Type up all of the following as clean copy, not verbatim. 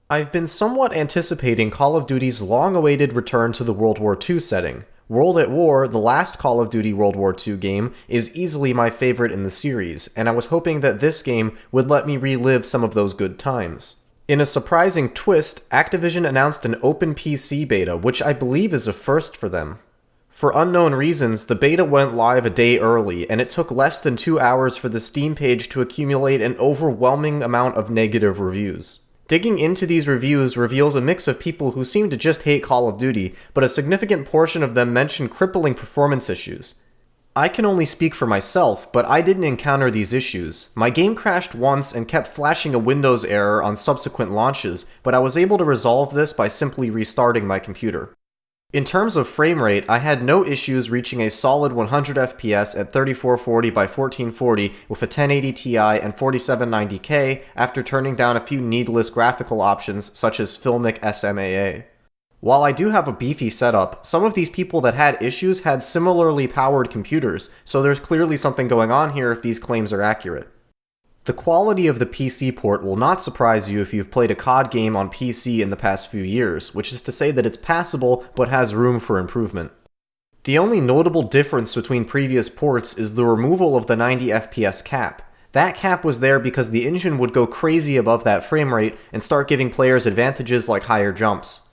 I've been somewhat anticipating Call of Duty's long-awaited return to the World War II setting. World at War, the last Call of Duty World War II game, is easily my favorite in the series, and I was hoping that this game would let me relive some of those good times. In a surprising twist, Activision announced an open PC beta, which I believe is a first for them. For unknown reasons, the beta went live a day early, and it took less than 2 hours for the Steam page to accumulate an overwhelming amount of negative reviews. Digging into these reviews reveals a mix of people who seem to just hate Call of Duty, but a significant portion of them mention crippling performance issues. I can only speak for myself, but I didn't encounter these issues. My game crashed once and kept flashing a Windows error on subsequent launches, but I was able to resolve this by simply restarting my computer. In terms of frame rate, I had no issues reaching a solid 100 FPS at 3440 by 1440 with a 1080 Ti and 4790K after turning down a few needless graphical options such as Filmic SMAA. While I do have a beefy setup, some of these people that had issues had similarly powered computers, so there's clearly something going on here if these claims are accurate. The quality of the PC port will not surprise you if you've played a COD game on PC in the past few years, which is to say that it's passable but has room for improvement. The only notable difference between previous ports is the removal of the 90 FPS cap. That cap was there because the engine would go crazy above that frame rate and start giving players advantages like higher jumps.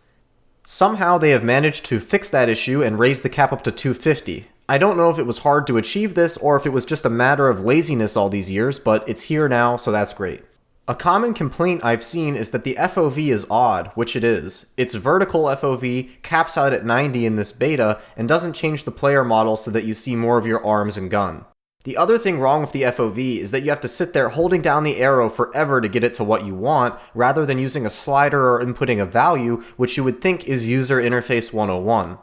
Somehow they have managed to fix that issue and raise the cap up to 250. I don't know if it was hard to achieve this or if it was just a matter of laziness all these years, but it's here now, so that's great. A common complaint I've seen is that the FOV is odd, which it is. Its vertical FOV caps out at 90 in this beta and doesn't change the player model so that you see more of your arms and gun. The other thing wrong with the FOV is that you have to sit there holding down the arrow forever to get it to what you want, rather than using a slider or inputting a value, which you would think is User Interface 101.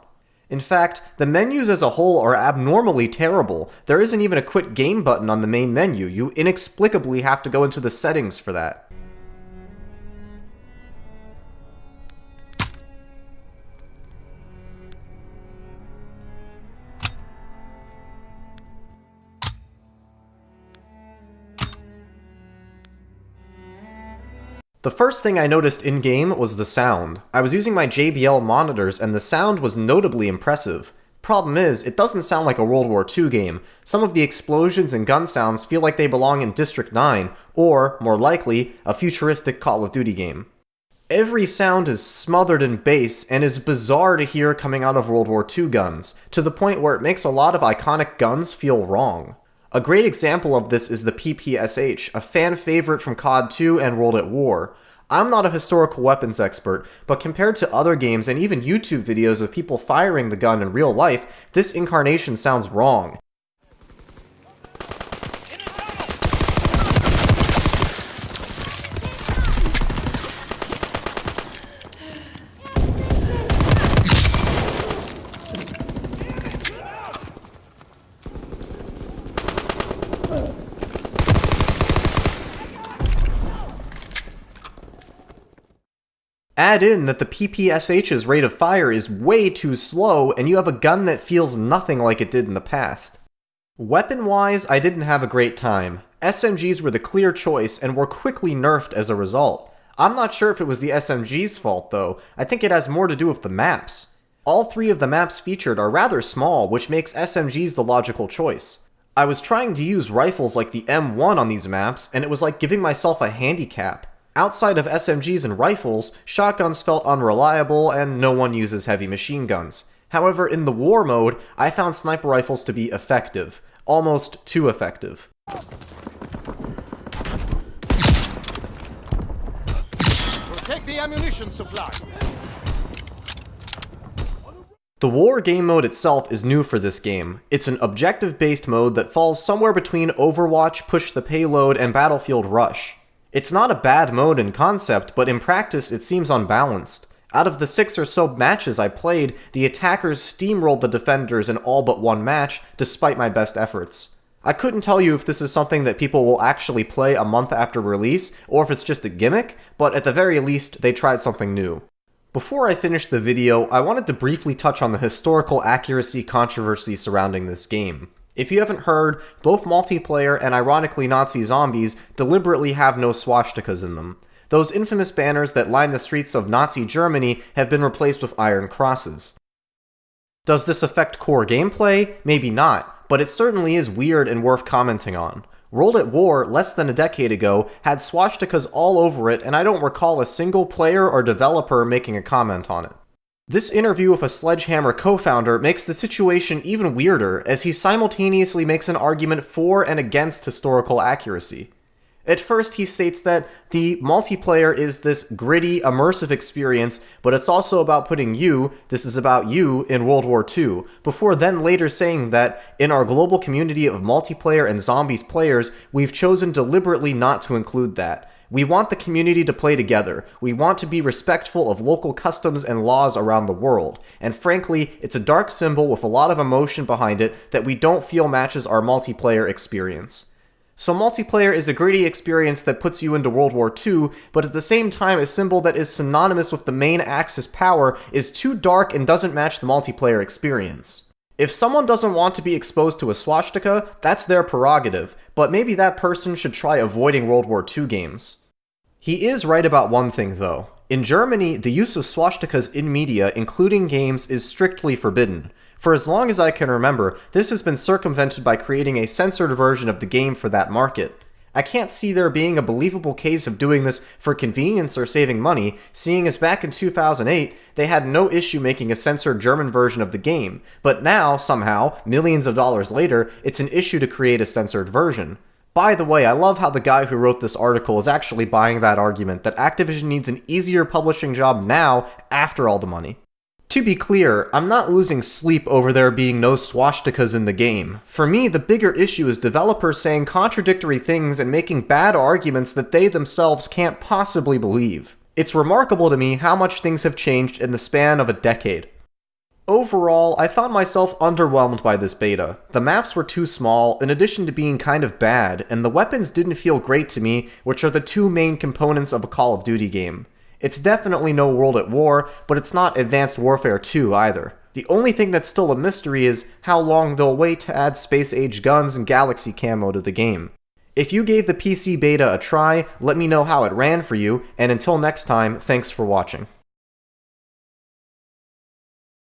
In fact, the menus as a whole are abnormally terrible. There isn't even a quit game button on the main menu. You inexplicably have to go into the settings for that. The first thing I noticed in-game was the sound. I was using my JBL monitors and the sound was notably impressive. Problem is, it doesn't sound like a World War II game. Some of the explosions and gun sounds feel like they belong in District 9, or, more likely, a futuristic Call of Duty game. Every sound is smothered in bass and is bizarre to hear coming out of World War II guns, to the point where it makes a lot of iconic guns feel wrong. A great example of this is the PPSH, a fan favorite from COD 2 and World at War. I'm not a historical weapons expert, but compared to other games and even YouTube videos of people firing the gun in real life, this incarnation sounds wrong. Add in that the PPSH's rate of fire is way too slow, and you have a gun that feels nothing like it did in the past. Weapon-wise, I didn't have a great time. SMGs were the clear choice, and were quickly nerfed as a result. I'm not sure if it was the SMG's fault, though. I think it has more to do with the maps. All 3 of the maps featured are rather small, which makes SMGs the logical choice. I was trying to use rifles like the M1 on these maps, and it was like giving myself a handicap. Outside of SMGs and rifles, shotguns felt unreliable and no one uses heavy machine guns. However, in the war mode, I found sniper rifles to be effective. Almost too effective. Protect the ammunition supply. The war game mode itself is new for this game. It's an objective-based mode that falls somewhere between Overwatch, Push the Payload, and Battlefield Rush. It's not a bad mode in concept, but in practice it seems unbalanced. Out of the 6 or so matches I played, the attackers steamrolled the defenders in all but one match, despite my best efforts. I couldn't tell you if this is something that people will actually play a month after release, or if it's just a gimmick, but at the very least, they tried something new. Before I finish the video, I wanted to briefly touch on the historical accuracy controversy surrounding this game. If you haven't heard, both multiplayer and ironically Nazi zombies deliberately have no swastikas in them. Those infamous banners that line the streets of Nazi Germany have been replaced with iron crosses. Does this affect core gameplay? Maybe not, but it certainly is weird and worth commenting on. World at War, less than a decade ago, had swastikas all over it, and I don't recall a single player or developer making a comment on it. This interview with a Sledgehammer co-founder makes the situation even weirder, as he simultaneously makes an argument for and against historical accuracy. At first, he states that the multiplayer is this gritty, immersive experience, but it's also about putting this is about you, in World War II, before then later saying that, in our global community of multiplayer and zombies players, we've chosen deliberately not to include that. We want the community to play together. We want to be respectful of local customs and laws around the world. And frankly, it's a dark symbol with a lot of emotion behind it that we don't feel matches our multiplayer experience. So multiplayer is a gritty experience that puts you into World War II, but at the same time a symbol that is synonymous with the main Axis power is too dark and doesn't match the multiplayer experience. If someone doesn't want to be exposed to a swastika, that's their prerogative, but maybe that person should try avoiding World War II games. He is right about one thing though. In Germany, the use of swastikas in media, including games, is strictly forbidden. For as long as I can remember, this has been circumvented by creating a censored version of the game for that market. I can't see there being a believable case of doing this for convenience or saving money, seeing as back in 2008, they had no issue making a censored German version of the game, but now, somehow, millions of dollars later, it's an issue to create a censored version. By the way, I love how the guy who wrote this article is actually buying that argument that Activision needs an easier publishing job now after all the money. To be clear, I'm not losing sleep over there being no swastikas in the game. For me, the bigger issue is developers saying contradictory things and making bad arguments that they themselves can't possibly believe. It's remarkable to me how much things have changed in the span of a decade. Overall, I found myself underwhelmed by this beta. The maps were too small, in addition to being kind of bad, and the weapons didn't feel great to me, which are the two main components of a Call of Duty game. It's definitely no World at War, but it's not Advanced Warfare 2 either. The only thing that's still a mystery is how long they'll wait to add space-age guns and galaxy camo to the game. If you gave the PC beta a try, let me know how it ran for you, and until next time, thanks for watching.